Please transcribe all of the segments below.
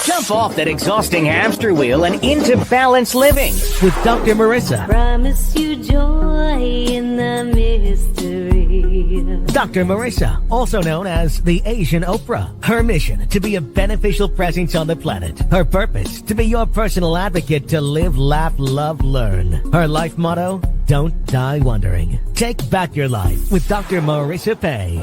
Jump off that exhausting hamster wheel and into balanced living with Dr. Marissa. Promise you joy in the mystery. Dr. Marissa, also known as the Asian Oprah. Her mission, to be a beneficial presence on the planet. Her purpose, to be your personal advocate to live, laugh, love, learn. Her life motto, don't die wondering. Take back your life with Dr. Marissa Pay.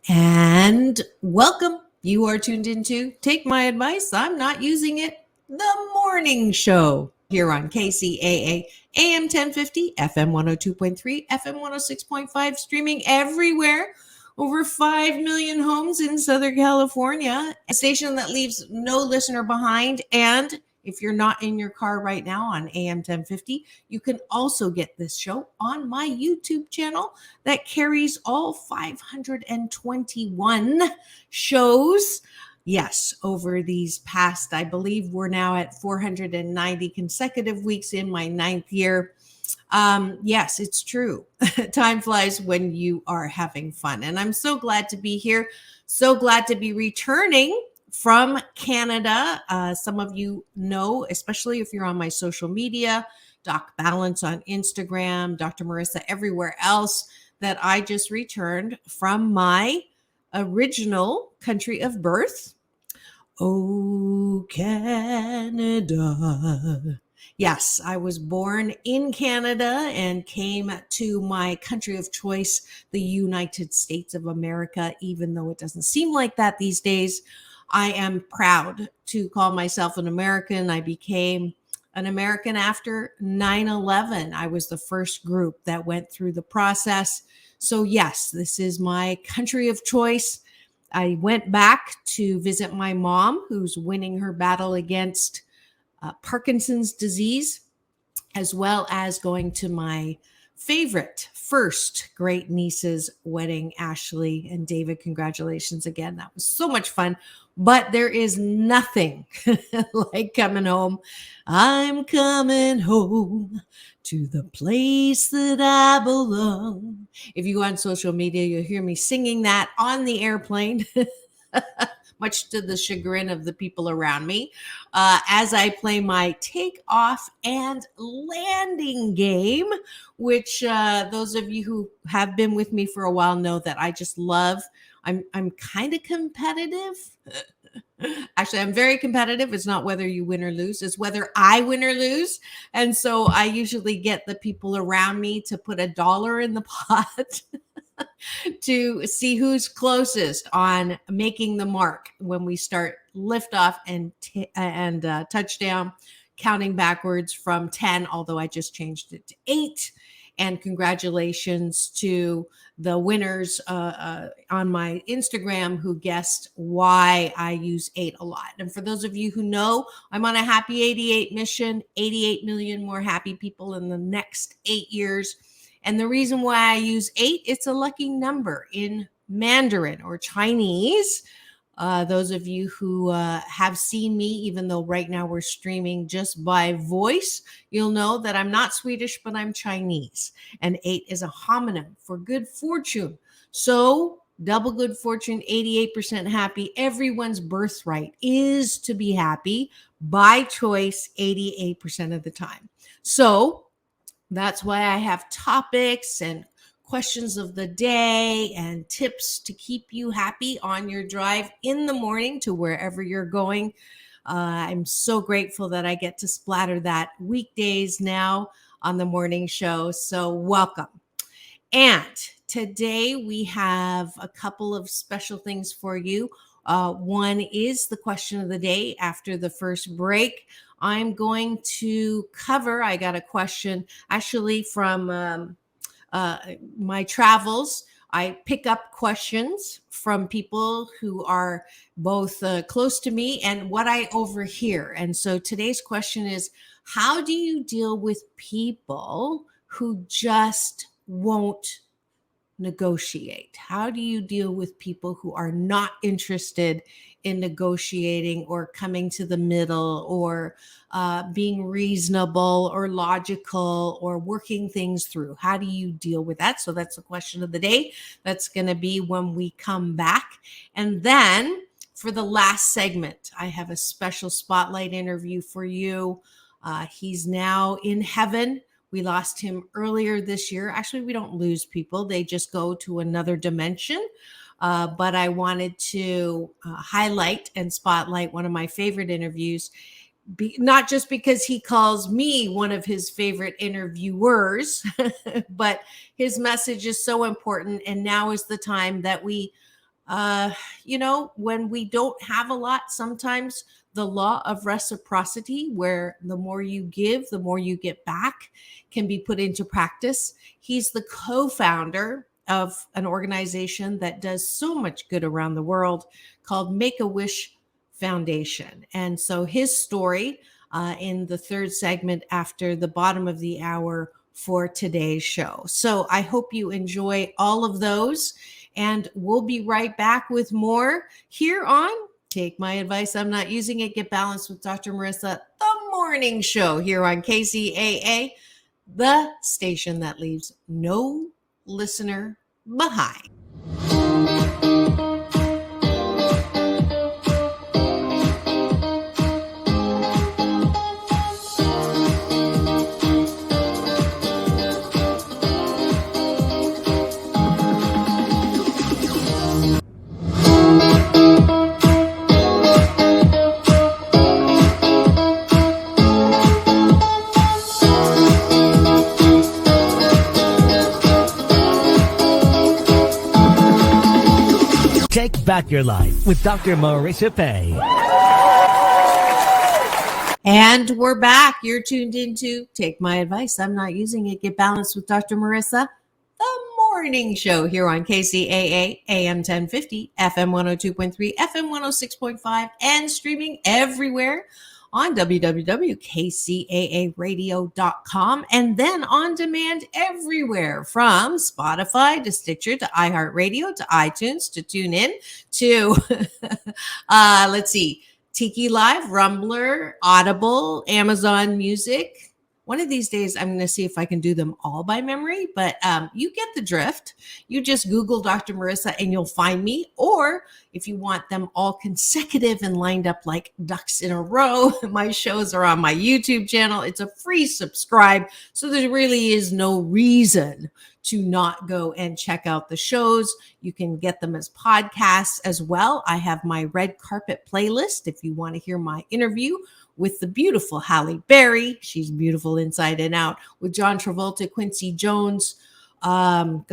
And welcome. You are tuned into Take My Advice, I'm Not Using It, the morning show here on KCAA, AM 1050, FM 102.3, FM 106.5, streaming everywhere. Over 5 million homes in Southern California, a station that leaves no listener behind. And if you're not in your car right now on AM 1050, you can also get this show on my YouTube channel that carries all 521 shows. Yes, over these past, I believe we're now at 490 consecutive weeks in my 9th year. Yes, it's true. Time flies when you are having fun. And I'm so glad to be here. So glad to be returning from Canada. Some of you know, especially if you're on my social media, Doc Balance on Instagram, Dr. Marissa everywhere else, that I just returned from my original country of birth. Oh, Canada. Yes, I was born in Canada and came to my country of choice, the United States of America, even though it doesn't seem like that these days. I am proud to call myself an American. I became an American after 9/11. I was the first group that went through the process. So yes, this is my country of choice. I went back to visit my mom, who's winning her battle against Parkinson's disease, as well as going to my favorite first great niece's wedding, Ashley and David. Congratulations again. That was so much fun. But there is nothing like coming home. I'm coming home to the place that I belong. If you go on social media, you'll hear me singing that on the airplane. Much to the chagrin of the people around me, as I play my takeoff and landing game, which those of you who have been with me for a while know that I just love. I'm kind of competitive. Actually, I'm very competitive. It's not whether you win or lose. It's whether I win or lose. And so I usually get the people around me to put $1 in the pot to see who's closest on making the mark when we start liftoff and touchdown, counting backwards from 10, although I just changed it to 8. And congratulations to the winners on my Instagram who guessed why I use 8 a lot. And for those of you who know, I'm on a happy 88 mission, 88 million more happy people in the next 8 years. And the reason why I use 8, it's a lucky number in Mandarin or Chinese. Those of you who have seen me, even though right now we're streaming just by voice, you'll know that I'm not Swedish, but I'm Chinese. And 8 is a homonym for good fortune. So double good fortune, 88% happy. Everyone's birthright is to be happy by choice 88% of the time. So that's why I have topics and questions of the day and tips to keep you happy on your drive in the morning to wherever you're going. I'm so grateful that I get to splatter that weekdays now on the morning show. So welcome. And today we have a couple of special things for you. One is the question of the day after the first break. I'm going to cover, I got a question actually from my travels. I pick up questions from people who are both close to me and what I overhear. And so today's question is, how do you deal with people who just won't negotiate? How do you deal with people who are not interested in negotiating or coming to the middle or being reasonable or logical or working things through? How do you deal with that? So that's the question of the day. That's going to be when we come back. And then for the last segment, I have a special spotlight interview for you. He's now in heaven. We lost him earlier this year. Actually, we don't lose people. They just go to another dimension. But I wanted to highlight and spotlight one of my favorite interviews, not just because he calls me one of his favorite interviewers, but his message is so important. And now is the time that we, when we don't have a lot, sometimes the law of reciprocity, where the more you give, the more you get back, can be put into practice. He's the co-founder of an organization that does so much good around the world called Make-A-Wish Foundation. And so his story in the third segment after the bottom of the hour for today's show. So I hope you enjoy all of those. And we'll be right back with more here on Take My Advice, I'm Not Using It, Get Balanced with Dr. Marissa, the morning show here on KCAA, the station that leaves no listener behind. Take back your life with Dr. Marissa Pay. And we're back. You're tuned into Take My Advice, I'm Not Using It, Get Balanced with Dr. Marissa, the morning show here on KCAA, AM 1050, FM 102.3, FM 106.5, and streaming everywhere on www.kcaaradio.com, and then on demand everywhere from Spotify to Stitcher to iHeartRadio to iTunes to TuneIn to, let's see, Tiki Live, Rumbler, Audible, Amazon Music. One of these days, I'm going to see if I can do them all by memory, but you get the drift. You just Google Dr. Marissa and you'll find me. Or if you want them all consecutive and lined up like ducks in a row, my shows are on my YouTube channel. It's a free subscribe. So there really is no reason to not go and check out the shows. You can get them as podcasts as well. I have my red carpet playlist if you want to hear my interview with the beautiful Halle Berry. She's beautiful inside and out. With John Travolta, Quincy Jones. I'm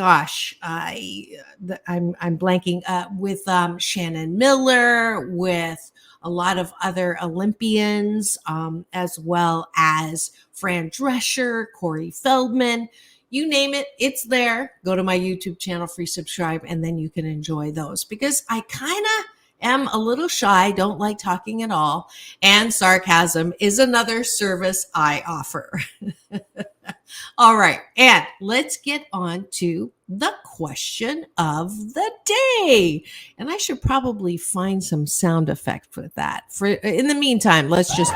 blanking. With Shannon Miller, with a lot of other Olympians, as well as Fran Drescher, Corey Feldman. You name it, it's there. Go to my YouTube channel, free subscribe, and then you can enjoy those. Because I kind of am a little shy, don't like talking at all, and sarcasm is another service I offer. All right, and let's get on to the question of the day. And I should probably find some sound effect for that. In the meantime, let's just...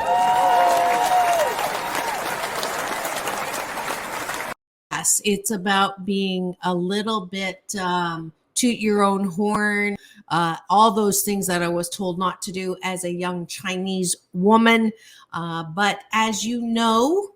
Yes, it's about being a little bit... toot your own horn, all those things that I was told not to do as a young Chinese woman. But as you know,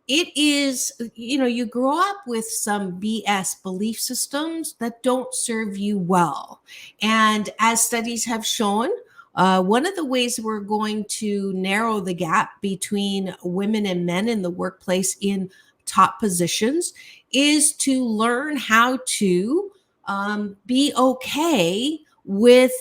it is, you grow up with some BS belief systems that don't serve you well. And as studies have shown, one of the ways we're going to narrow the gap between women and men in the workplace in top positions is to learn how to be okay with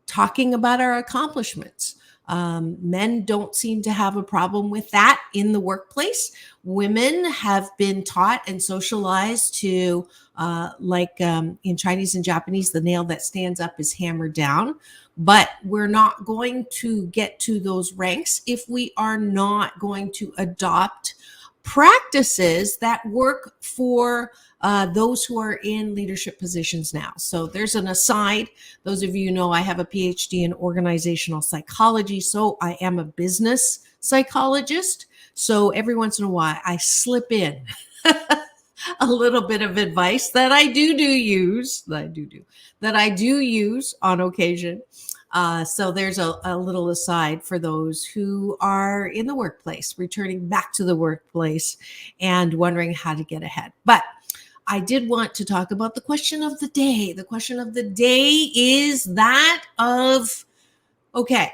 talking about our accomplishments. Men don't seem to have a problem with that in the workplace. Women have been taught and socialized to, in Chinese and Japanese, the nail that stands up is hammered down. But we're not going to get to those ranks if we are not going to adopt practices that work for those who are in leadership positions now. So there's an aside. Those of you know I have a PhD in organizational psychology, so I am a business psychologist. So every once in a while, I slip in a little bit of advice that I do use on occasion. So there's a little aside for those who are in the workplace, returning back to the workplace and wondering how to get ahead. But I did want to talk about the question of the day. The question of the day is that of, okay,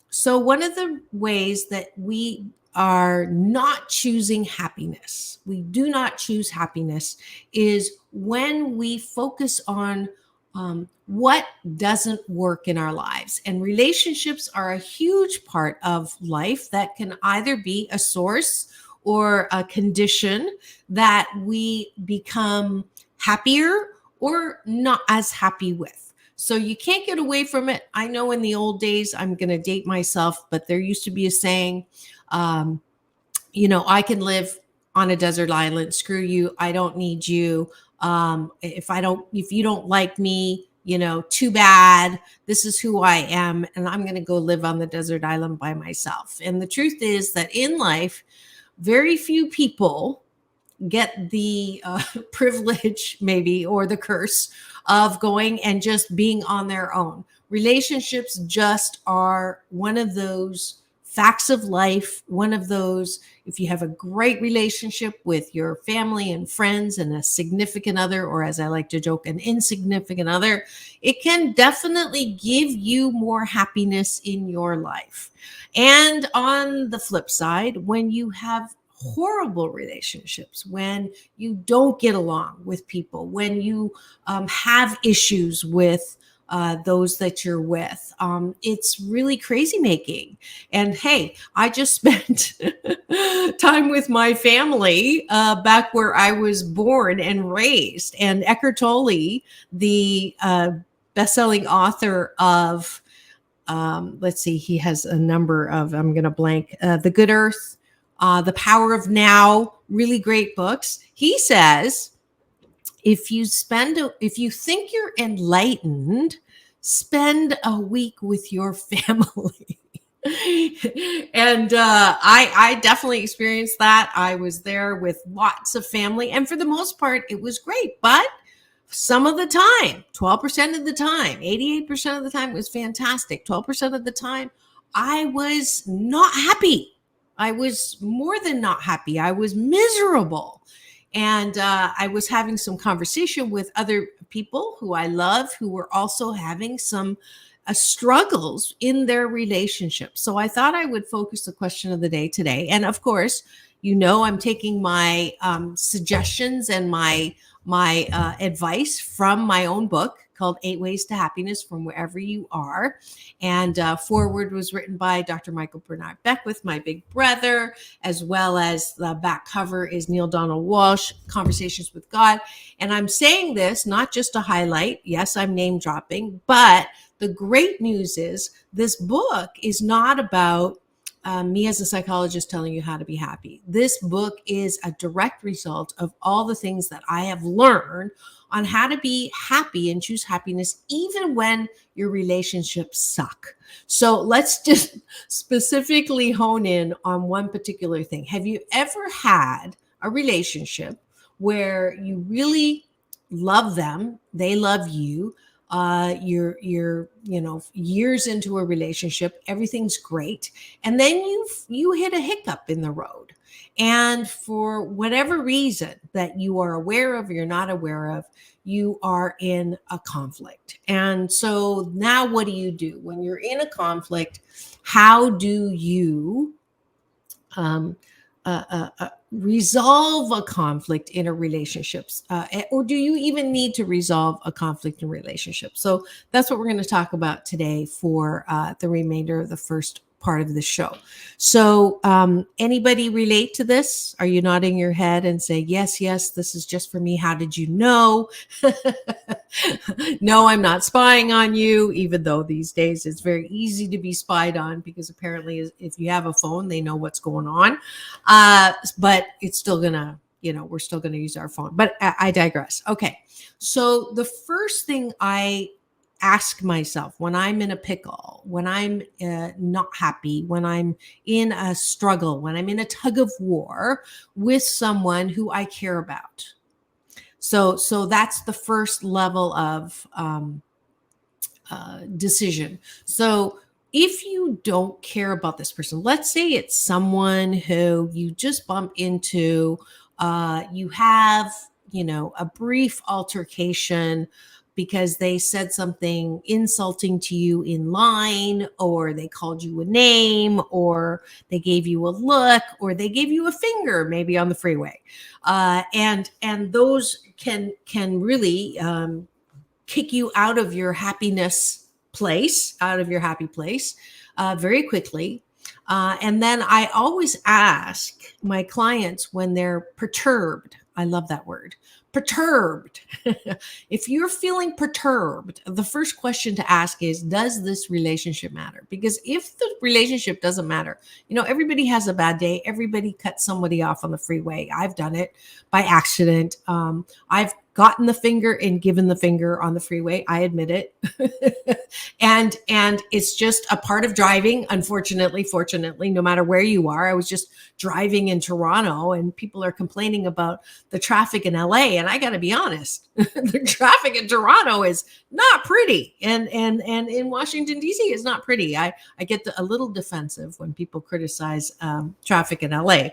so one of the ways that we are not choosing happiness, we do not choose happiness, is when we focus on what doesn't work in our lives. And relationships are a huge part of life that can either be a source or a condition that we become happier or not as happy with. So you can't get away from it. I know in the old days, I'm going to date myself, but there used to be a saying, I can live on a desert island. Screw you. I don't need you. If you don't like me, too bad. This is who I am. And I'm going to go live on the desert island by myself. And the truth is that in life, very few people get the privilege, maybe, or the curse of going and just being on their own. Relationships just are one of those facts of life, one of those, if you have a great relationship with your family and friends and a significant other, or as I like to joke, an insignificant other, it can definitely give you more happiness in your life. And on the flip side, when you have horrible relationships, when you don't get along with people, when you have issues with those that you're with, it's really crazy making. And hey, I just spent time with my family back where I was born and raised. And Eckhart Tolle, the best-selling author of, he has a number of, I'm going to blank, The Good Earth, The Power of Now, really great books. He says, if you think you're enlightened, spend a week with your family. And I definitely experienced that. I was there with lots of family, and for the most part, it was great. But some of the time, 12% of the time, 88% of the time, it was fantastic. 12% of the time, I was not happy. I was more than not happy. I was miserable. And I was having some conversation with other people who I love, who were also having some struggles in their relationship. So I thought I would focus the question of the day today. And of course, I'm taking my suggestions and my advice from my own book called 8 Ways to Happiness from Wherever You Are. And foreword was written by Dr. Michael Bernard Beckwith, my big brother, as well as the back cover is Neil Donald Walsh, Conversations with God. And I'm saying this not just to highlight, yes, I'm name dropping, but the great news is this book is not about me as a psychologist telling you how to be happy. This book is a direct result of all the things that I have learned on how to be happy and choose happiness, even when your relationships suck. So let's just specifically hone in on one particular thing. Have you ever had a relationship where you really love them, they love you, you're years into a relationship, everything's great, and then you hit a hiccup in the road, and for whatever reason that you are aware of or you're not aware of, you are in a conflict. And so now what do you do when you're in a conflict? How do you resolve a conflict in a relationship, or do you even need to resolve a conflict in relationships? So that's what we're going to talk about today for the remainder of the first part of the show. So anybody relate to this? Are you nodding your head and say, yes, yes, this is just for me? How did you know? No, I'm not spying on you, even though these days it's very easy to be spied on, because apparently if you have a phone, they know what's going on. But it's still gonna, we're still gonna use our phone. But I digress. Okay. So the first thing I ask myself when I'm in a pickle, when I'm not happy, when I'm in a struggle, when I'm in a tug of war with someone who I care about. So that's the first level of decision. So if you don't care about this person, let's say it's someone who you just bump into, you have, a brief altercation because they said something insulting to you in line, or they called you a name, or they gave you a look, or they gave you a finger, maybe on the freeway. And those can really kick you out of your happy place very quickly. And then I always ask my clients when they're perturbed. I love that word, perturbed. If you're feeling perturbed, the first question to ask is, does this relationship matter? Because if the relationship doesn't matter, everybody has a bad day. Everybody cuts somebody off on the freeway. I've done it by accident. I've gotten the finger and given the finger on the freeway. I admit it. and it's just a part of driving. Unfortunately, fortunately, no matter where you are. I was just driving in Toronto and people are complaining about the traffic in LA. And I got to be honest, the traffic in Toronto is not pretty. And in Washington, DC is not pretty. I get a little defensive when people criticize traffic in LA,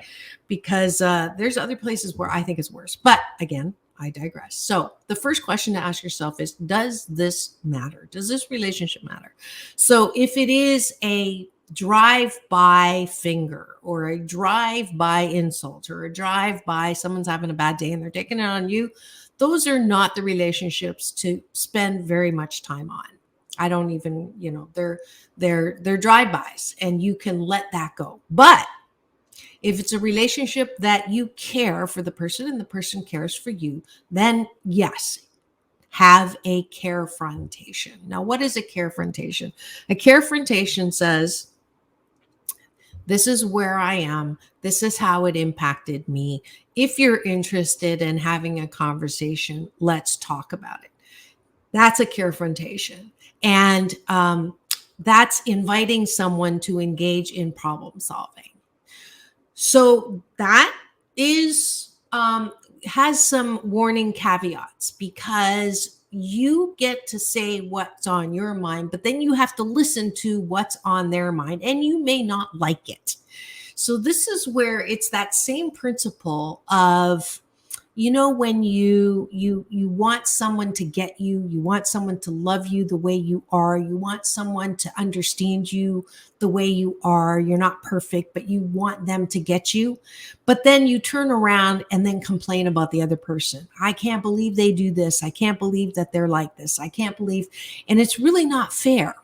because there's other places where I think it's worse. But again, I digress. So the first question to ask yourself is, does this matter? Does this relationship matter? So if it is a drive-by finger, or a drive-by insult, or a drive-by someone's having a bad day and they're taking it on you, those are not the relationships to spend very much time on. I don't even, they're drive-bys, and you can let that go. But if it's a relationship that you care for the person and the person cares for you, then yes, have a carefrontation. Now, what is a carefrontation? A carefrontation says, this is where I am. This is how it impacted me. If you're interested in having a conversation, let's talk about it. That's a carefrontation. And that's inviting someone to engage in problem solving. So that is has some warning caveats, because you get to say what's on your mind, but then you have to listen to what's on their mind, and you may not like it. So this is where it's that same principle of, when you want someone to get you, you want someone to love you the way you are, you want someone to understand you the way you are. You're not perfect, but you want them to get you. But then you turn around and then complain about the other person. I can't believe they do this. I can't believe that they're like this. I can't believe, and it's really not fair.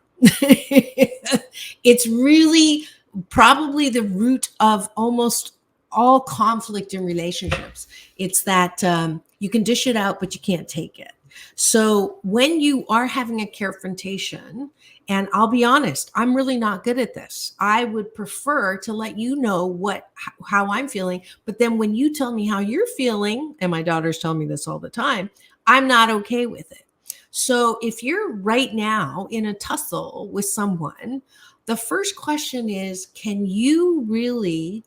It's really probably the root of almost all conflict in relationships. It's that you can dish it out, but you can't take it. So when you are having a carefrontation, and I'll be honest, I'm really not good at this. I would prefer to let you know how I'm feeling. But then when you tell me how you're feeling, and my daughters tell me this all the time, I'm not okay with it. So if you're right now in a tussle with someone, the first question is, can you really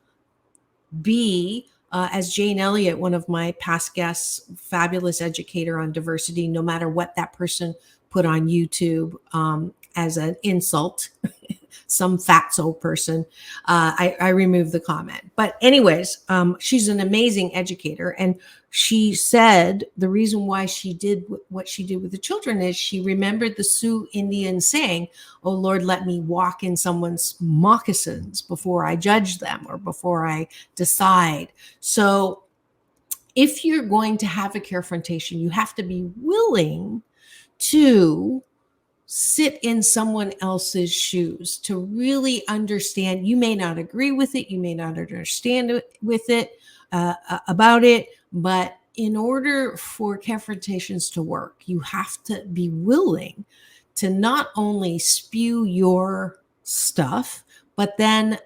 be, as Jane Elliott, one of my past guests, fabulous educator on diversity, no matter what that person put on YouTube as an insult, some fatso person, I removed the comment. But anyways, she's an amazing educator. And she said the reason why she did what she did with the children is she remembered the Sioux Indian saying, "Oh Lord, let me walk in someone's moccasins before I judge them or before I decide." So if you're going to have a carefrontation, you have to be willing to sit in someone else's shoes, to really understand. You may not agree with it, you may not understand with it, about it, but in order for Carefrontations to work, you have to be willing to not only spew your stuff, but then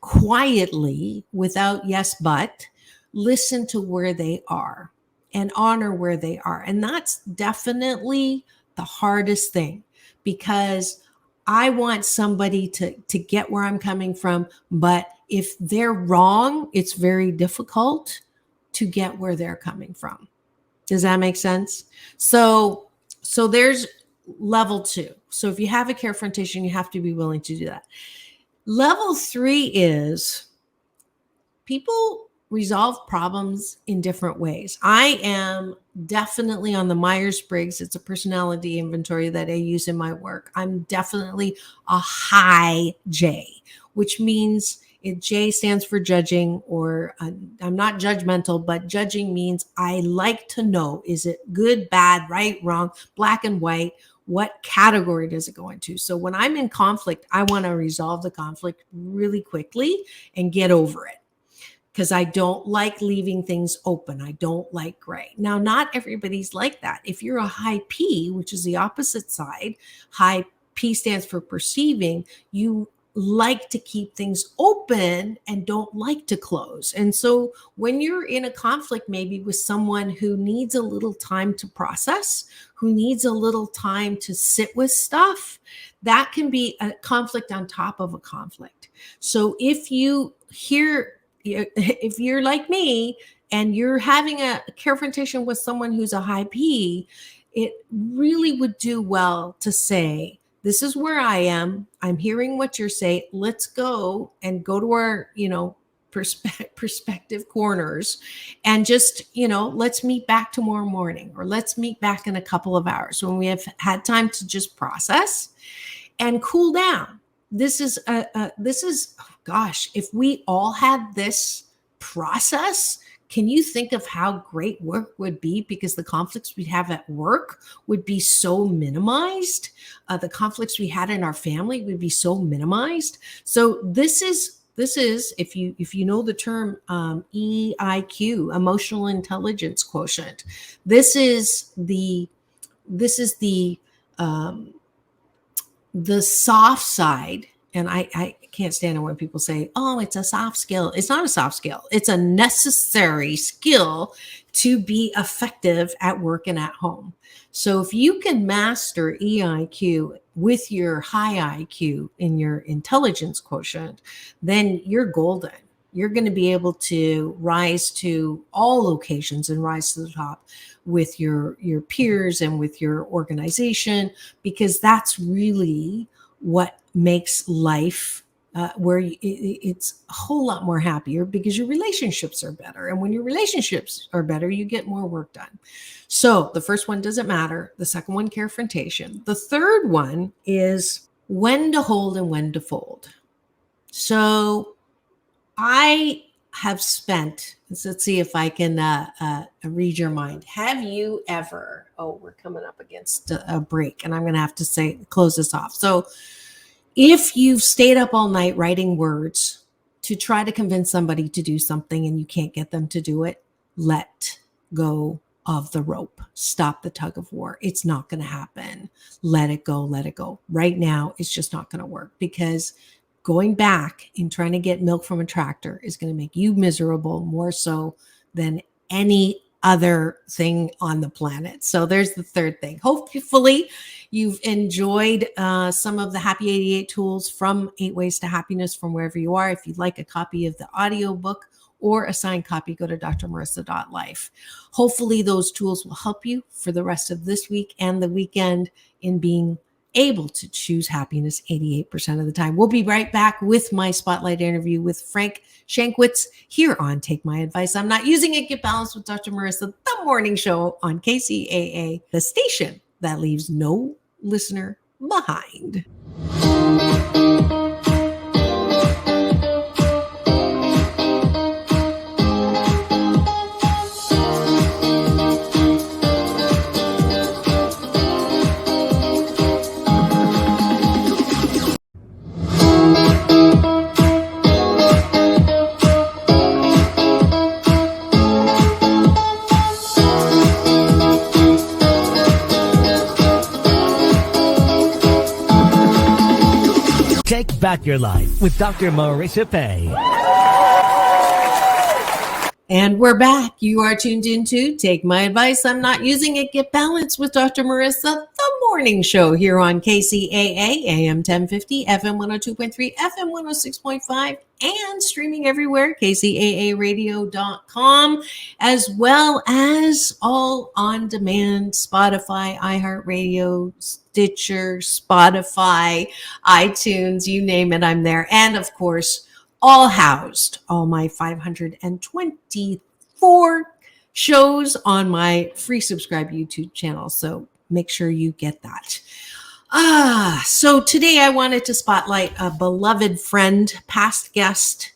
quietly, without yes, but listen to where they are and honor where they are. And that's definitely the hardest thing, because I want somebody to get where I'm coming from. But if they're wrong, it's very difficult to get where they're coming from. Does that make sense? So there's level 2. So if you have a Carefrontation, you have to be willing to do that. Level 3 is people resolve problems in different ways. I am definitely on the Myers-Briggs. It's a personality inventory that I use in my work. I'm definitely a high J, which means J stands for judging, or I'm not judgmental, but judging means I like to know, is it good, bad, right, wrong, black and white? What category does it go into? So when I'm in conflict, I want to resolve the conflict really quickly and get over it, because I don't like leaving things open. I don't like gray. Now, not everybody's like that. If you're a high P, which is the opposite side, high P stands for perceiving, you like to keep things open and don't like to close. And so when you're in a conflict, maybe with someone who needs a little time to process, who needs a little time to sit with stuff, that can be a conflict on top of a conflict. So if you're like me and you're having a Carefrontation with someone who's a high P, it really would do well to say, this is where I am. I'm hearing what you're saying. Let's go to our, perspective corners, and just, let's meet back tomorrow morning, or let's meet back in a couple of hours when we have had time to just process and cool down. This is, gosh, if we all had this process, can you think of how great work would be? Because the conflicts we have at work would be so minimized. The conflicts we had in our family would be so minimized. So this is, if you know the term EIQ, emotional intelligence quotient, this is the soft side. And I can't stand it when people say, oh, it's a soft skill. It's not a soft skill. It's a necessary skill to be effective at work and at home. So if you can master EIQ with your high IQ in your intelligence quotient, then you're golden. You're going to be able to rise to all occasions and rise to the top with your peers and with your organization, because that's really what makes life where it's a whole lot more happier, because your relationships are better. And when your relationships are better, you get more work done. So the first one doesn't matter. The second one, Carefrontation. The third one is when to hold and when to fold. So I have spent, let's see if I can read your mind. Have you ever, we're coming up against a break, and I'm going to have to close this off. So if you've stayed up all night writing words to try to convince somebody to do something and you can't get them to do it, let go of the rope. Stop the tug of war. It's not going to happen. Let it go. Let it go. Right now, it's just not going to work, because going back and trying to get milk from a tractor is going to make you miserable more so than any other thing on the planet. So there's the third thing. Hopefully you've enjoyed some of the Happy 88 tools from 8 Ways to Happiness from wherever you are. If you'd like a copy of the audiobook or a signed copy, go to drmarissa.life. Hopefully those tools will help you for the rest of this week and the weekend in being able to choose happiness 88% of the time. We'll be right back with my spotlight interview with Frank Shankwitz here on Take My Advice. I'm Not Using It, Get Balanced with Dr. Marissa, the morning show on KCAA, the station that leaves no listener behind. Take back your life with Dr. Marissa Pay. And we're back. You are tuned into Take My Advice. I'm Not Using It. Get Balanced with Dr. Marissa, the morning show here on KCAA, AM 1050, FM 102.3, FM 106.5, and streaming everywhere, kcaaradio.com, as well as all on demand, Spotify, iHeartRadio, Stitcher, Spotify, iTunes, you name it, I'm there. And of course, all housed, all my 524 shows on my free subscribe YouTube channel. So make sure you get that. So today I wanted to spotlight a beloved friend, past guest.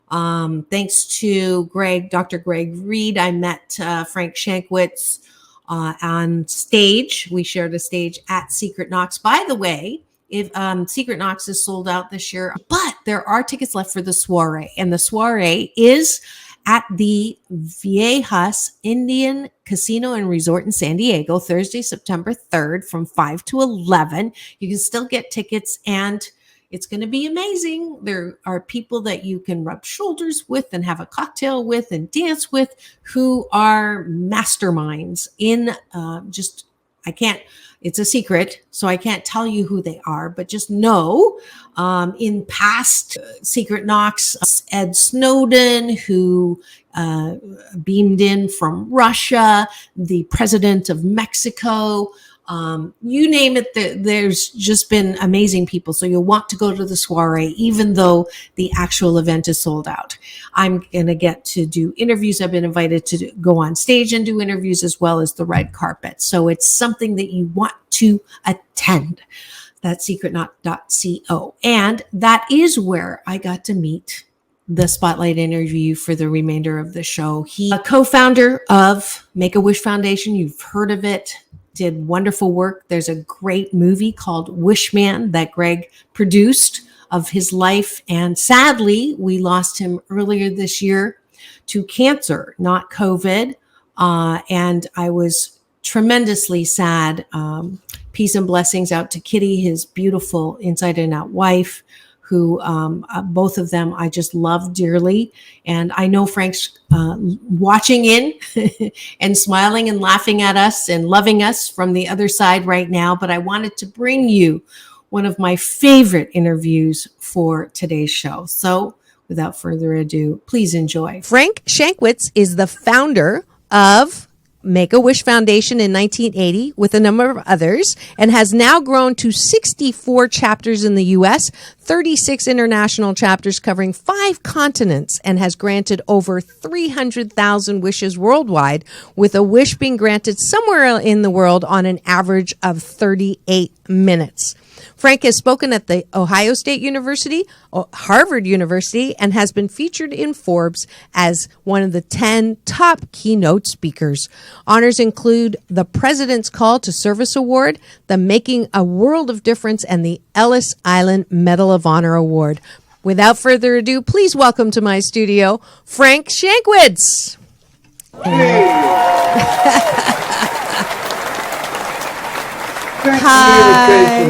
Thanks to Dr. Greg Reed, I met Frank Shankwitz on stage. We shared a stage at Secret Knox. By the way, if Secret Knox is sold out this year, but there are tickets left for the soiree. And the soiree is at the Viejas Indian Casino and Resort in San Diego, Thursday, September 3rd from 5 to 11. You can still get tickets and it's going to be amazing. There are people that you can rub shoulders with and have a cocktail with and dance with who are masterminds in it's a secret, so I can't tell you who they are, but just know in past Secret Knox, Ed Snowden, who beamed in from Russia, the president of Mexico, you name it, there's just been amazing people. So you'll want to go to the soiree, even though the actual event is sold out. I'm going to get to do interviews. I've been invited to go on stage and do interviews as well as the red carpet. So it's something that you want to attend. That's secretknox.co. And that is where I got to meet the spotlight interview for the remainder of the show. He's a co-founder of Make-A-Wish Foundation. You've heard of it. Did wonderful work. There's a great movie called Wishman that Greg produced of his life. And sadly, we lost him earlier this year to cancer, not COVID. And I was tremendously sad. Peace and blessings out to Kitty, his beautiful inside and out wife, who both of them I just love dearly. And I know Frank's watching in and smiling and laughing at us and loving us from the other side right now. But I wanted to bring you one of my favorite interviews for today's show. So without further ado, please enjoy. Frank Shankwitz is the founder of Make-A-Wish Foundation in 1980 with a number of others, and has now grown to 64 chapters in the U.S., 36 international chapters covering 5 continents, and has granted over 300,000 wishes worldwide, with a wish being granted somewhere in the world on an average of 38 minutes. Frank has spoken at the Ohio State University, Harvard University, and has been featured in Forbes as one of the 10 top keynote speakers. Honors include the President's Call to Service Award, the Making a World of Difference, and the Ellis Island Medal of Honor Award. Without further ado, please welcome to my studio, Frank Shankwitz. Hi.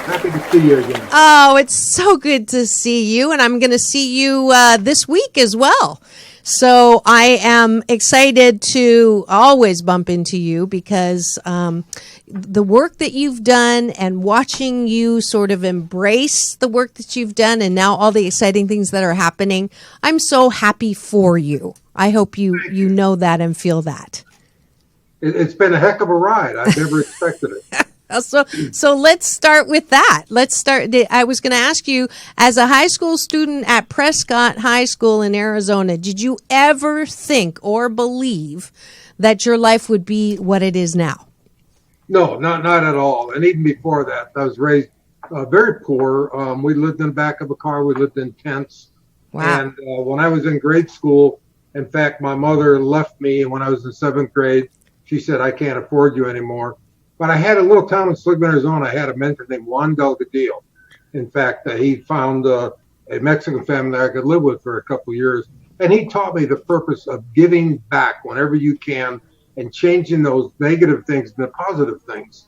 Happy to see you again. Oh, it's so good to see you. And I'm going to see you this week as well. So I am excited to always bump into you because the work that you've done and watching you sort of embrace the work that you've done and now all the exciting things that are happening, I'm so happy for you. I hope you know that and feel that. It's been a heck of a ride. I've never expected it. So let's start with that. I was going to ask you, as a high school student at Prescott High School in Arizona, did you ever think or believe that your life would be what it is now? No, not at all. And even before that, I was raised very poor. We lived in the back of a car. We lived in tents. Wow. And when I was in grade school, in fact, my mother left me when I was in 7th grade. She said, I can't afford you anymore. But I had a little town in Seligman, Arizona. I had a mentor named Juan Delgadillo. In fact, he found a Mexican family I could live with for a couple of years. And he taught me the purpose of giving back whenever you can and changing those negative things into positive things.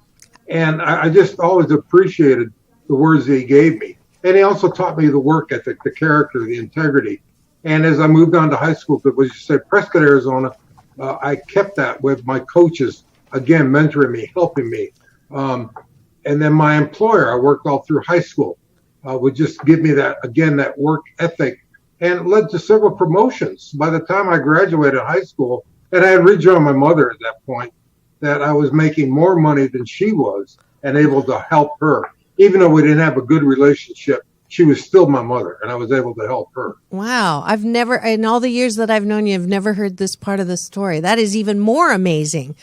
And I just always appreciated the words that he gave me. And he also taught me the work ethic, the character, the integrity. And as I moved on to high school, but as you said, Prescott, Arizona, I kept that with my coaches, again, mentoring me, helping me. And then my employer, I worked all through high school, would just give me that, again, that work ethic, and led to several promotions. By the time I graduated high school, and I had rejoined my mother at that point, that I was making more money than she was and able to help her. Even though we didn't have a good relationship, she was still my mother, and I was able to help her. Wow. I've never, in all the years that I've known you, I've never heard this part of the story. That is even more amazing,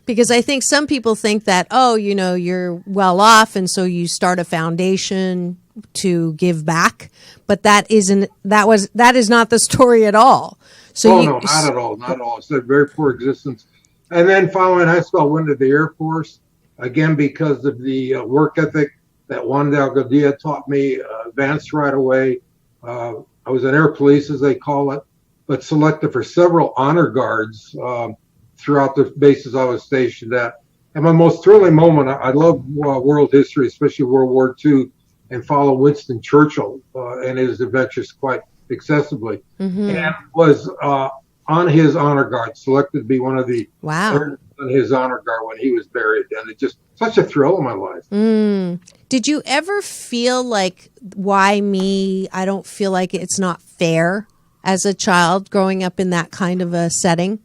because I think some people think that, oh, you know, you're well off, and so you start a foundation to give back. But that is not the story at all. So no, not at all. Not at all. It's a very poor existence. And then following high school, I went to the Air Force, again, because of the work ethic that Juan Delgadillo taught me, advanced right away. I was in Air Police, as they call it, but selected for several honor guards throughout the bases I was stationed at. And my most thrilling moment, I love world history, especially World War II, and follow Winston Churchill and his adventures quite excessively. Mm-hmm. And was on his honor guard, selected to be one of the on his honor guard when he was buried. And it just such a thrill in my life. Did you ever feel like, why me? I don't feel like it's not fair as a child growing up in that kind of a setting?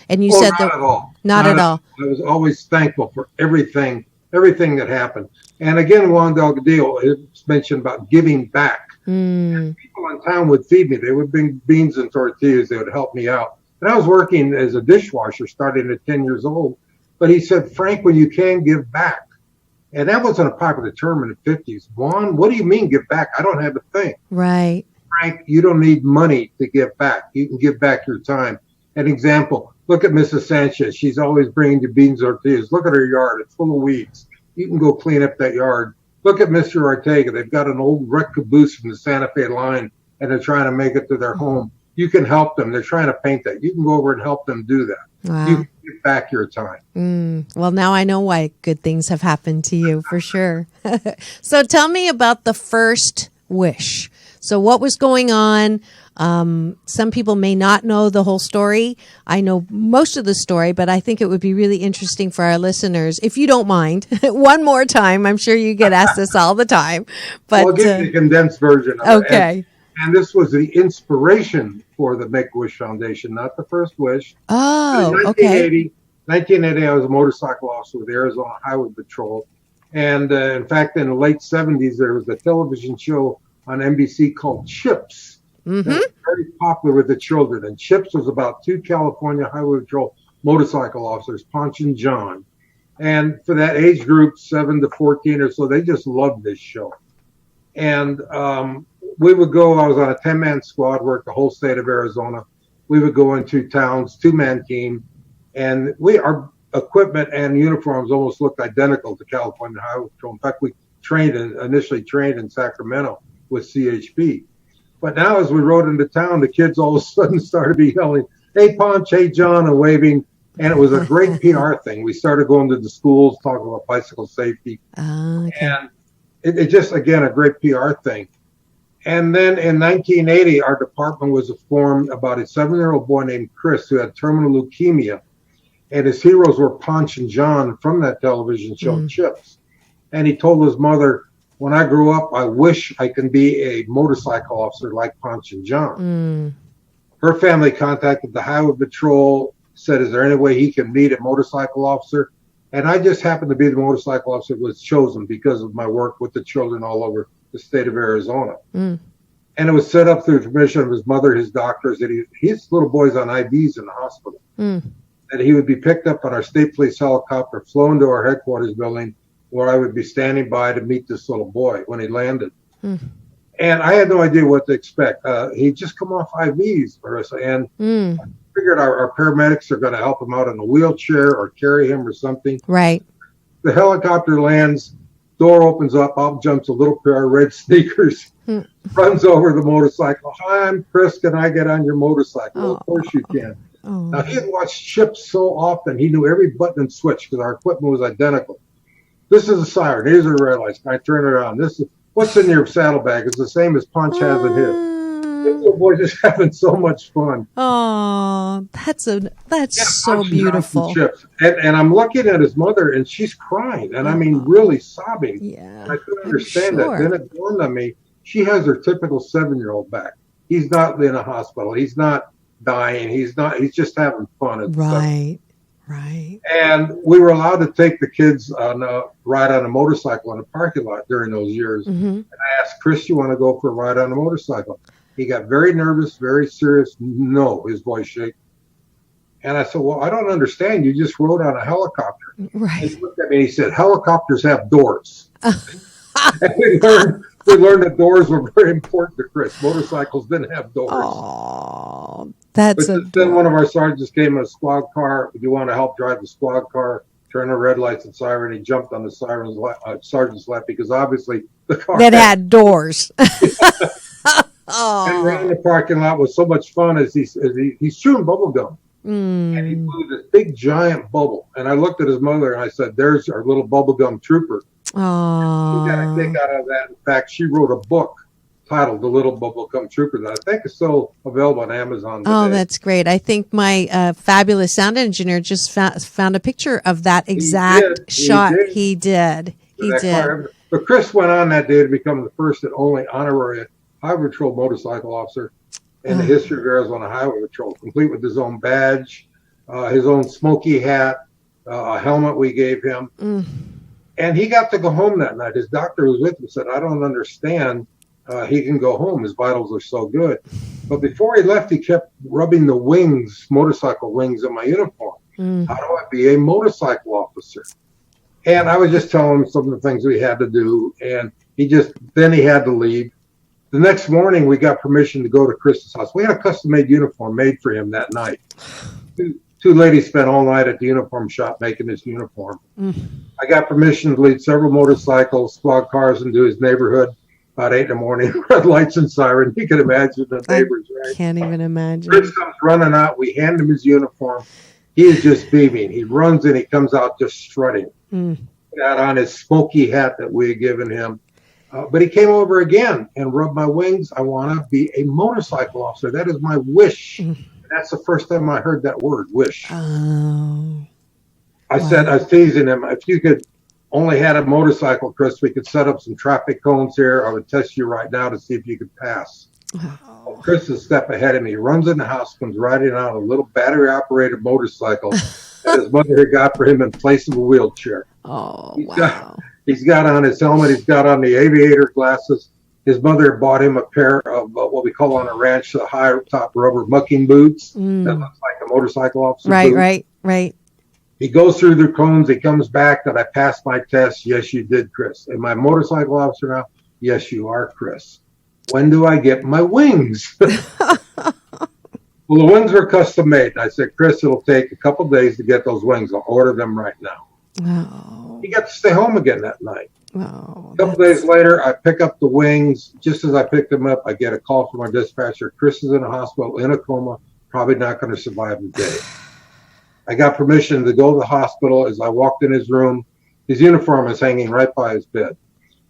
And you said not at all. Not at all. I was always thankful for everything that happened. And again, Juan Delgadillo has mentioned about giving back. And people in town would feed me. They would bring beans and tortillas. They would help me out. And I was working as a dishwasher starting at 10 years old. But he said, Frank, when you can, give back. And that wasn't a popular term in the 50s. Juan, what do you mean give back? I don't have a thing. Right. Frank, you don't need money to give back. You can give back your time. An example, look at Mrs. Sanchez. She's always bringing you beans or tortillas. Look at her yard. It's full of weeds. You can go clean up that yard. Look at Mr. Ortega. They've got an old wrecked caboose from the Santa Fe line, and they're trying to make it to their home. You can help them. They're trying to paint that. You can go over and help them do that. Wow. You can give back your time. Well, now I know why good things have happened to you, for sure. So tell me about the first wish. So what was going on? Some people may not know the whole story. I know most of the story, but I think it would be really interesting for our listeners, if you don't mind, one more time. I'm sure you get asked this all the time. But I'll give you the condensed version of it. Okay. And this was the inspiration for the Make-A-Wish Foundation, not the first wish. Oh, in okay. 1980, I was a motorcycle officer with the Arizona Highway Patrol. And in fact, in the late 70s, there was a television show on NBC called Chips. That was very popular with the children. And Chips was about two California Highway Patrol motorcycle officers, Ponch and John. And for that age group, 7 to 14 or so, they just loved this show. And we would go, I was on a 10-man squad, worked the whole state of Arizona. We would go into towns, 2-man team, and our equipment and uniforms almost looked identical to California Highway Patrol. In fact, we initially trained in Sacramento with CHP. But now as we rode into town, the kids all of a sudden started to be yelling, hey, Ponch, hey, John, and waving. And it was a great PR thing. We started going to the schools, talking about bicycle safety. Okay. And it just, again, a great PR thing. And then in 1980, our department was formed about a 7-year-old boy named Chris who had terminal leukemia. And his heroes were Ponch and John from that television show, Chips. And he told his mother, when I grow up, I wish I can be a motorcycle officer like Ponch and John. Her family contacted the Highway Patrol, said, is there any way he can meet a motorcycle officer? And I just happened to be the motorcycle officer that was chosen because of my work with the children all over the state of Arizona. And it was set up through the permission of his mother, his doctors, that his little boy's on IVs in the hospital. That he would be picked up on our state police helicopter, flown to our headquarters building, where I would be standing by to meet this little boy when he landed. And I had no idea what to expect. He'd just come off IVs, Marissa, and I figured our paramedics are going to help him out in a wheelchair or carry him or something. Right. The helicopter lands, door opens up, out jumps a little pair of red sneakers, runs over the motorcycle. Hi, I'm Chris. Can I get on your motorcycle? Well, of course you can. Now, he had watched Chips so often, he knew every button and switch because our equipment was identical. This is a siren. Here's a red light. I turn it on. This is what's in your saddlebag? It's the same as Punch has in his. This little boy just having so much fun. Oh, that's so Punching out some beautiful. chips. And I'm looking at his mother, and she's crying, and I mean really sobbing. Yeah, I couldn't I'm understand sure. that. Then it dawned on me, she has her typical 7-year-old back. He's not in a hospital. He's not dying. He's just having fun. Right. And we were allowed to take the kids on a ride on a motorcycle in a parking lot during those years. Mm-hmm. And I asked Chris, you want to go for a ride on a motorcycle? He got very nervous, very serious. No, his voice shook. And I said, well, I don't understand. You just rode on a helicopter. Right. And he looked at me and he said, helicopters have doors. And we learned that doors were very important to Chris. Motorcycles didn't have doors. Oh, that's Then one of our sergeants came in a squad car. Do you want to help drive the squad car? Turn the red lights and siren. He jumped on the sergeant's lap because obviously the car that had doors. And around the parking lot was so much fun as he's chewing bubble gum. And he blew this big giant bubble. And I looked at his mother and I said, there's our little bubblegum trooper. Oh. She got a kick out of that. In fact, she wrote a book titled The Little Bubblegum Trooper that I think is still available on Amazon today. Oh, that's great. I think my fabulous sound engineer just found a picture of that exact shot. He did. But Chris went on that day to become the first and only honorary Highway Patrol motorcycle officer in the history of Arizona Highway Patrol, complete with his own badge, his own smoky hat, a helmet we gave him. And he got to go home that night. His doctor was with him, said, I don't understand. He can go home. His vitals are so good. But before he left, he kept rubbing the wings, motorcycle wings in my uniform. How do I be a motorcycle officer? And I was just telling him some of the things we had to do. And then he had to leave. The next morning, we got permission to go to Chris's house. We had a custom-made uniform made for him that night. Two ladies spent all night at the uniform shop making this uniform. I got permission to lead several motorcycles, squad cars into his neighborhood about 8 in the morning. Red lights and siren. You can imagine the neighbors, right? Can't even imagine. Chris comes running out. We hand him his uniform. He is just beaming. He runs in. He comes out just strutting. Got on his smoky hat that we had given him. But he came over again and rubbed my wings. I want to be a motorcycle officer. That is my wish. That's the first time I heard that word, wish. Oh. I said, I was teasing him, if you could only had a motorcycle, Chris, we could set up some traffic cones here. I would test you right now to see if you could pass. Well, Chris is a step ahead of me. He runs in the house, comes riding on a little battery-operated motorcycle that his mother had got for him in place of a wheelchair. Oh, He's got on his helmet. He's got on the aviator glasses. His mother bought him a pair of what we call on a ranch high-top rubber mucking boots that looks like a motorcycle officer boot. Right. He goes through the cones. He comes back. Did I pass my test? Yes, you did, Chris. Am I a motorcycle officer now? Yes, you are, Chris. When do I get my wings? Well, the wings were custom made. I said, Chris, it'll take a couple days to get those wings. I'll order them right now. Oh. He got to stay home again that night. Oh, A couple days later, I pick up the wings. Just as I pick them up, I get a call from our dispatcher. Chris is in a hospital in a coma, probably not going to survive the day. I got permission to go to the hospital. As I walked in his room, his uniform is hanging right by his bed.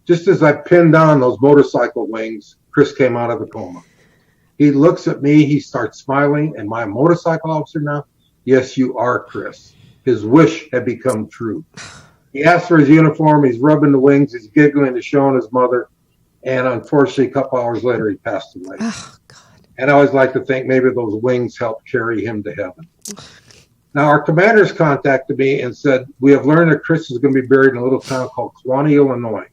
Just as I pinned on those motorcycle wings, Chris came out of the coma. He looks at me. He starts smiling. Am I a motorcycle officer now? Yes, you are, Chris. His wish had become true. He asked for his uniform. He's rubbing the wings. He's giggling. He's showing his mother. And unfortunately, a couple hours later, he passed away. Oh, God. And I always like to think maybe those wings helped carry him to heaven. Now, our commanders contacted me and said, we have learned that Chris is going to be buried in a little town called Kewanee, Illinois.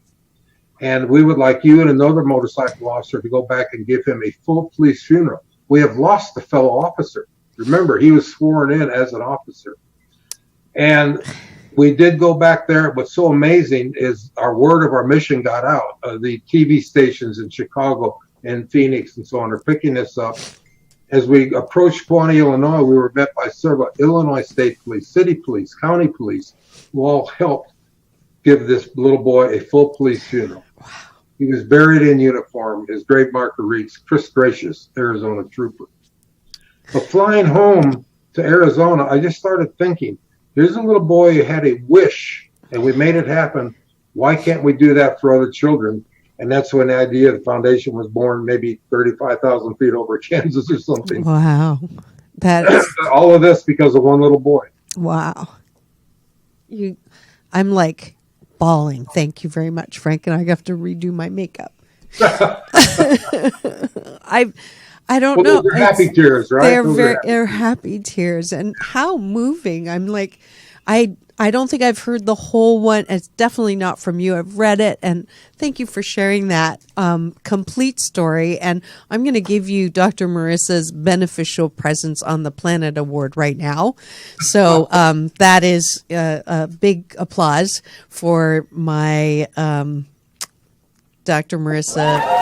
And we would like you and another motorcycle officer to go back and give him a full police funeral. We have lost a fellow officer. Remember, he was sworn in as an officer. And we did go back there. What's so amazing is our word of our mission got out. The TV stations in Chicago and Phoenix and so on are picking this up. As we approached Kewanee, Illinois, we were met by several Illinois State Police, City Police, County Police, who all helped give this little boy a full police funeral. Wow. He was buried in uniform. His grave marker reads, Chris Gracious, Arizona Trooper. But flying home to Arizona, I just started thinking, here's a little boy who had a wish, and we made it happen. Why can't we do that for other children? And that's when the idea of the foundation was born, maybe 35,000 feet over Kansas or something. Wow. That's all of this because of one little boy. wow. I'm like bawling. Thank you very much, Frank. And I have to redo my makeup. I don't know. They're happy tears, right? They're happy tears. And how moving. I'm like, I don't think I've heard the whole one. It's definitely not from you. I've read it. And thank you for sharing that complete story. And I'm going to give you Dr. Marissa's Beneficial Presence on the Planet Award right now. So that is a big applause for my Dr. Marissa.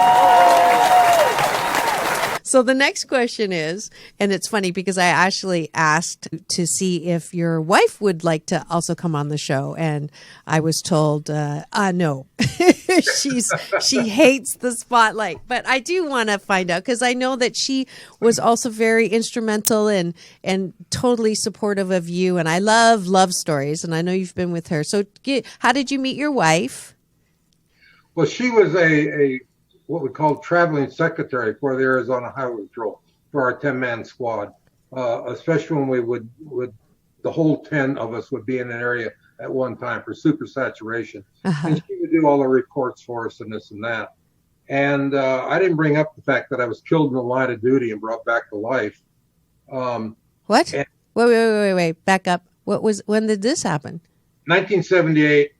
So the next question is, and it's funny because I actually asked to see if your wife would like to also come on the show, and I was told, no, she hates the spotlight. But I do want to find out because I know that she was also very instrumental and totally supportive of you, and I love stories, and I know you've been with her. So how did you meet your wife? Well, she was a what we call traveling secretary for the Arizona Highway Patrol for our 10-man squad, especially when we would the whole 10 of us would be in an area at one time for supersaturation. Uh-huh. And she would do all the reports for us and this and that. And I didn't bring up the fact that I was killed in the line of duty and brought back to life. What? Wait. Back up. When did this happen? 1978.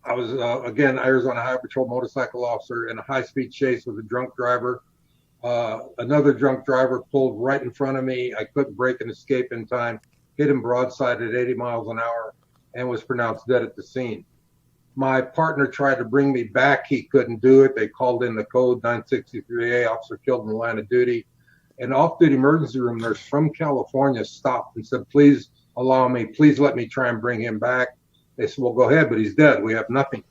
I was, again, Arizona Highway Patrol motorcycle officer in a high-speed chase with a drunk driver. Another drunk driver pulled right in front of me. I couldn't brake and escape in time, hit him broadside at 80 miles an hour, and was pronounced dead at the scene. My partner tried to bring me back. He couldn't do it. They called in the code 963A, officer killed in the line of duty. An off-duty emergency room nurse from California stopped and said, please let me try and bring him back. They said, well, go ahead, but he's dead. We have nothing.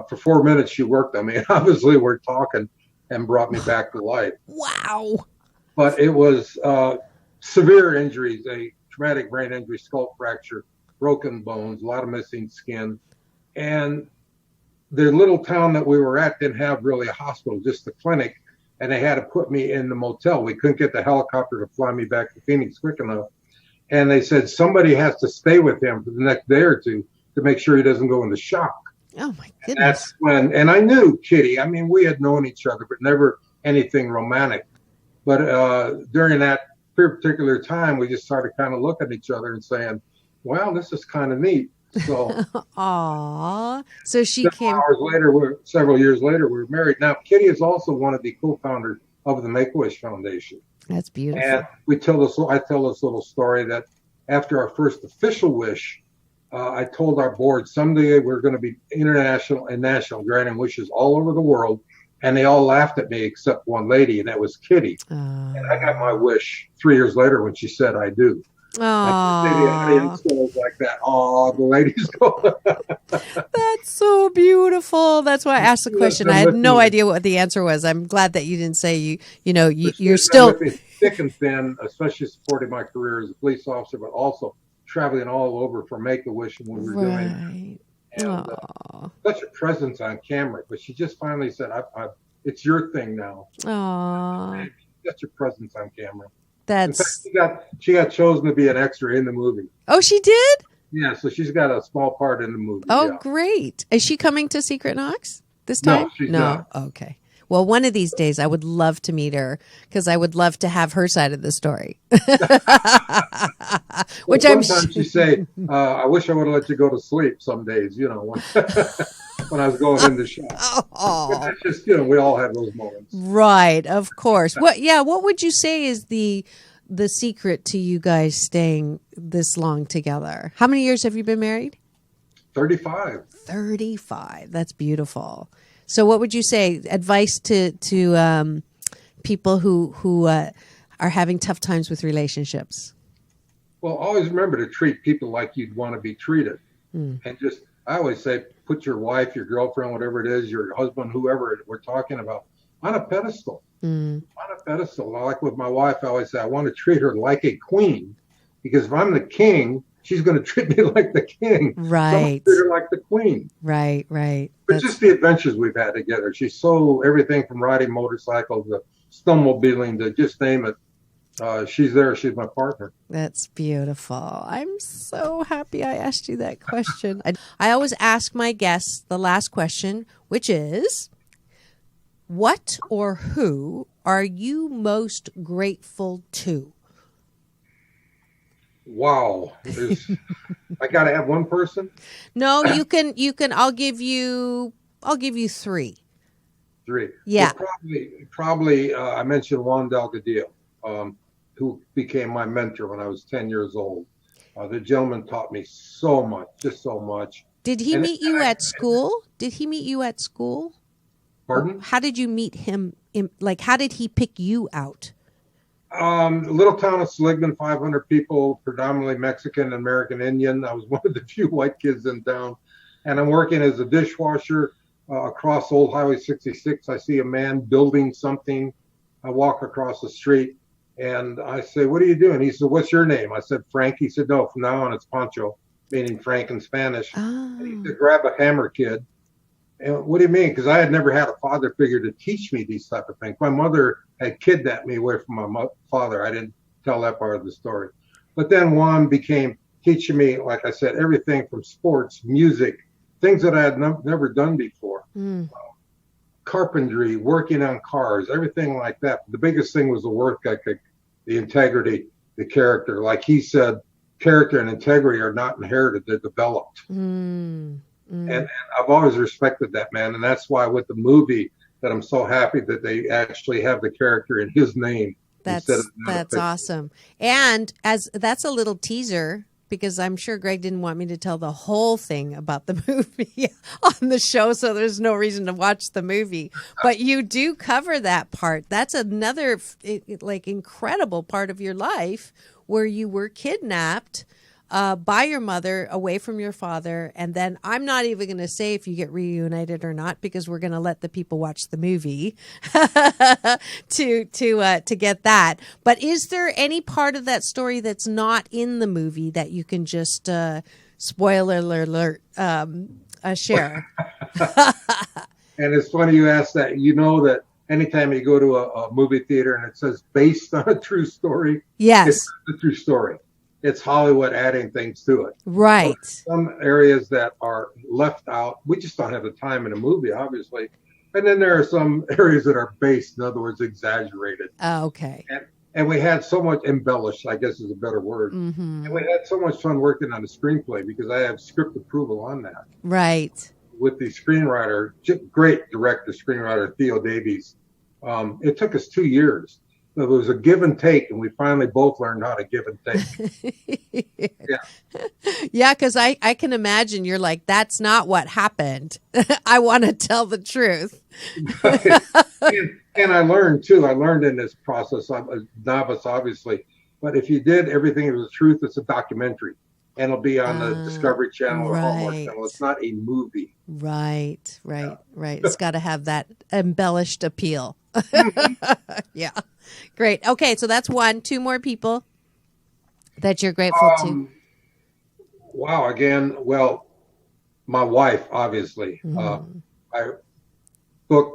For 4 minutes, she worked on me. And obviously, we're talking and brought me back to life. Wow. But it was severe injuries, a traumatic brain injury, skull fracture, broken bones, a lot of missing skin. And the little town that we were at didn't have really a hospital, just a clinic. And they had to put me in the motel. We couldn't get the helicopter to fly me back to Phoenix quick enough. And they said somebody has to stay with him for the next day or two to make sure he doesn't go into shock. Oh, my goodness. And that's when, and I knew Kitty. I mean, we had known each other, but never anything romantic. But during that particular time, we just started kind of looking at each other and saying, wow, this is kind of neat. So, Aww. So she came. Several years later, we were married. Now, Kitty is also one of the co-founders of the Make-A-Wish Foundation. That's beautiful. And I tell this little story that after our first official wish, I told our board someday we're going to be international and national granting wishes all over the world. And they all laughed at me except one lady, and that was Kitty. And I got my wish 3 years later when she said, I do. The audience goes like that. Oh, the ladies go. That's so beautiful. That's why I asked the question. I had no idea what the answer was. I'm glad that you didn't say you're still thick and thin, especially supporting my career as a police officer, but also traveling all over for Make-A-Wish when we were doing it. And such a presence on camera. But she just finally said, it's your thing now. Aww. That's your presence on camera. That's. In fact, she got chosen to be an extra in the movie. Oh, she did? Yeah, so she's got a small part in the movie. Oh, yeah. Great. Is she coming to Secret Knocks this time? No, she's not. Okay. Well, one of these days I would love to meet her because I would love to have her side of the story. Which sometimes she say, I wish I would have let you go to sleep some days, when I was going in the shop. But that's just, we all have those moments. Right, of course. What would you say is the secret to you guys staying this long together? How many years have you been married? 35. 35. That's beautiful. So what would you say, advice to people who are having tough times with relationships? Well, always remember to treat people like you'd want to be treated. And I always say, put your wife, your girlfriend, whatever it is, your husband, whoever we're talking about, on a pedestal. On a pedestal. Like with my wife, I always say, I want to treat her like a queen. Because if I'm the king she's going to treat me like the king. Right. Treat her like the queen. Right. But just the adventures we've had together. She's so everything from riding motorcycles to snowmobiling to just name it. She's there. She's my partner. That's beautiful. I'm so happy I asked you that question. I always ask my guests the last question, which is, what or who are you most grateful to? Wow. I got to have one person? No, you can, I'll give you 3. 3. Yeah. Well, probably I mentioned Juan Delgadillo, who became my mentor when I was 10 years old. The gentleman taught me so much, just so much. Did he meet you at school? Pardon? How did you meet him? How did he pick you out? Little town of Seligman, 500 people, predominantly Mexican, American Indian. I was one of the few white kids in town. And I'm working as a dishwasher across Old Highway 66. I see a man building something. I walk across the street and I say, "What are you doing?" He said, "What's your name?" I said, "Frank." He said, "No, from now on it's Pancho," meaning Frank in Spanish. Oh. And he said, "Grab a hammer, kid." And what do you mean? Because I had never had a father figure to teach me these type of things. My mother had kidnapped me away from my father. I didn't tell that part of the story. But then Juan became teaching me, like I said, everything from sports, music, things that I had never done before. Carpentry, working on cars, everything like that. The biggest thing was the work ethic, the integrity, the character. Like he said, character and integrity are not inherited, they're developed. And I've always respected that, man. And that's why with the movie that I'm so happy that they actually have the character in his name. That's awesome. And as that's a little teaser, because I'm sure Greg didn't want me to tell the whole thing about the movie on the show, so there's no reason to watch the movie. But you do cover that part. That's another incredible part of your life where you were kidnapped by your mother away from your father. And then I'm not even going to say if you get reunited or not, because we're going to let the people watch the movie to get that. But is there any part of that story that's not in the movie that you can just spoiler alert share? And it's funny you ask that. You know that anytime you go to a movie theater and it says based on a true story, yes, it's a true story. It's Hollywood adding things to it. Right. So some areas that are left out, we just don't have the time in a movie, obviously. And then there are some areas that are based, in other words, exaggerated. Oh, okay. And we had so much embellished, I guess is a better word. And we had so much fun working on the screenplay because I have script approval on that. Right. With the screenwriter, great director, screenwriter, Theo Davies. It took us 2 years. It was a give and take, and we finally both learned how to give and take. Yeah, because I can imagine you're like, that's not what happened. I want to tell the truth. and I learned, too. I learned in this process. I'm a novice, obviously. But if you did everything that was truth, it's a documentary. And it'll be on the Discovery Channel or Hallmark Channel. It's not a movie. Right. It's got to have that embellished appeal. Yeah. Great. Okay, so that's 1. 2 more people that you're grateful to. Wow. Again, well, my wife, obviously. My book,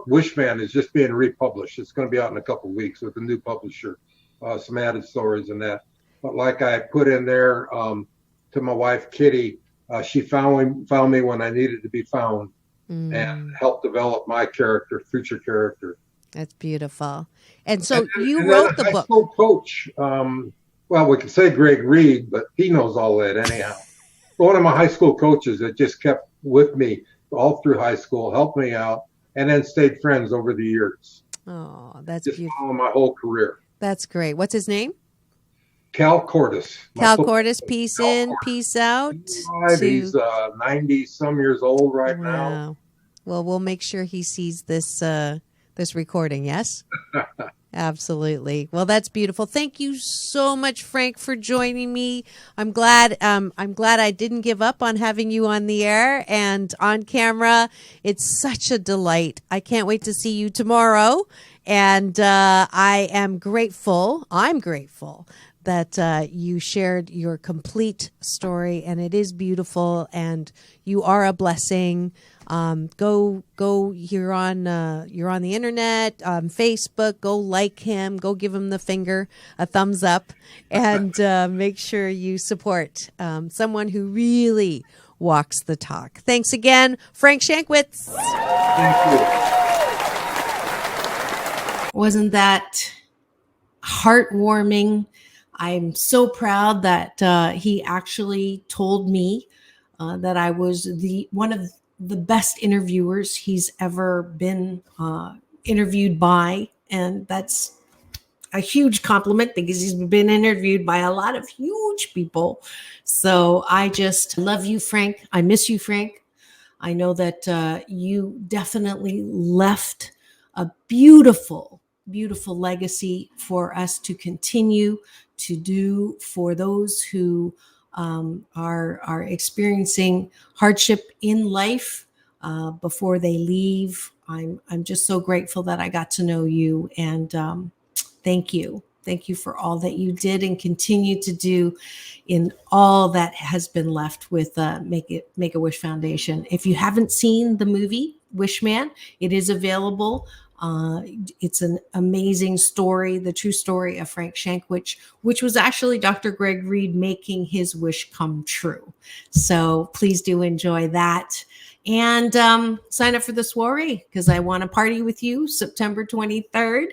Wishman, is just being republished. It's going to be out in a couple of weeks with a new publisher. Some added stories in that. But like I put in there to my wife, Kitty, she found me when I needed to be found and helped develop my future character. That's beautiful. And so you wrote the book. High school coach, well, we could say Greg Reed, but he knows all that anyhow. One of my high school coaches that just kept with me all through high school, helped me out, and then stayed friends over the years. Oh, that's just beautiful. My whole career. That's great. What's his name? Cal Cordes. Cal Cordes, peace in, peace out. He's 90-some years old right now. Well, we'll make sure he sees this recording, yes? Absolutely. Well, that's beautiful. Thank you so much, Frank, for joining me. I'm glad I didn't give up on having you on the air and on camera. It's such a delight. I can't wait to see you tomorrow. And I'm grateful that you shared your complete story, and it is beautiful, and you are a blessing. Go! You're on the internet, Facebook. Go like him. Go give him the finger, a thumbs up, and make sure you support someone who really walks the talk. Thanks again, Frank Shankwitz. Thank you. Wasn't that heartwarming? I'm so proud that he actually told me that I was one of the best interviewers he's ever been interviewed by. And that's a huge compliment because he's been interviewed by a lot of huge people. So I just love you, Frank. I miss you, Frank. I know that you definitely left a beautiful, beautiful legacy for us to continue to do for those who are experiencing hardship in life before they leave. I'm just so grateful that I got to know you, and thank you. Thank you for all that you did and continue to do in all that has been left with Make-A-Wish Foundation. If you haven't seen the movie Wishman, it is available. It's an amazing story, the true story of Frank Shankwitz, which was actually Dr. Greg Reed making his wish come true. So please do enjoy that. And sign up for the soiree because I want to party with you September 23rd,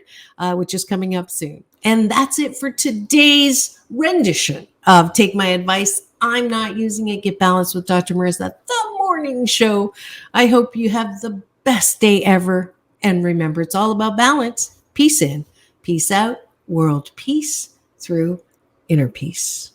which is coming up soon. And that's it for today's rendition of Take My Advice. I'm Not Using It. Get Balanced with Dr. Marissa, the morning show. I hope you have the best day ever. And remember, it's all about balance. Peace in, peace out, world peace through inner peace.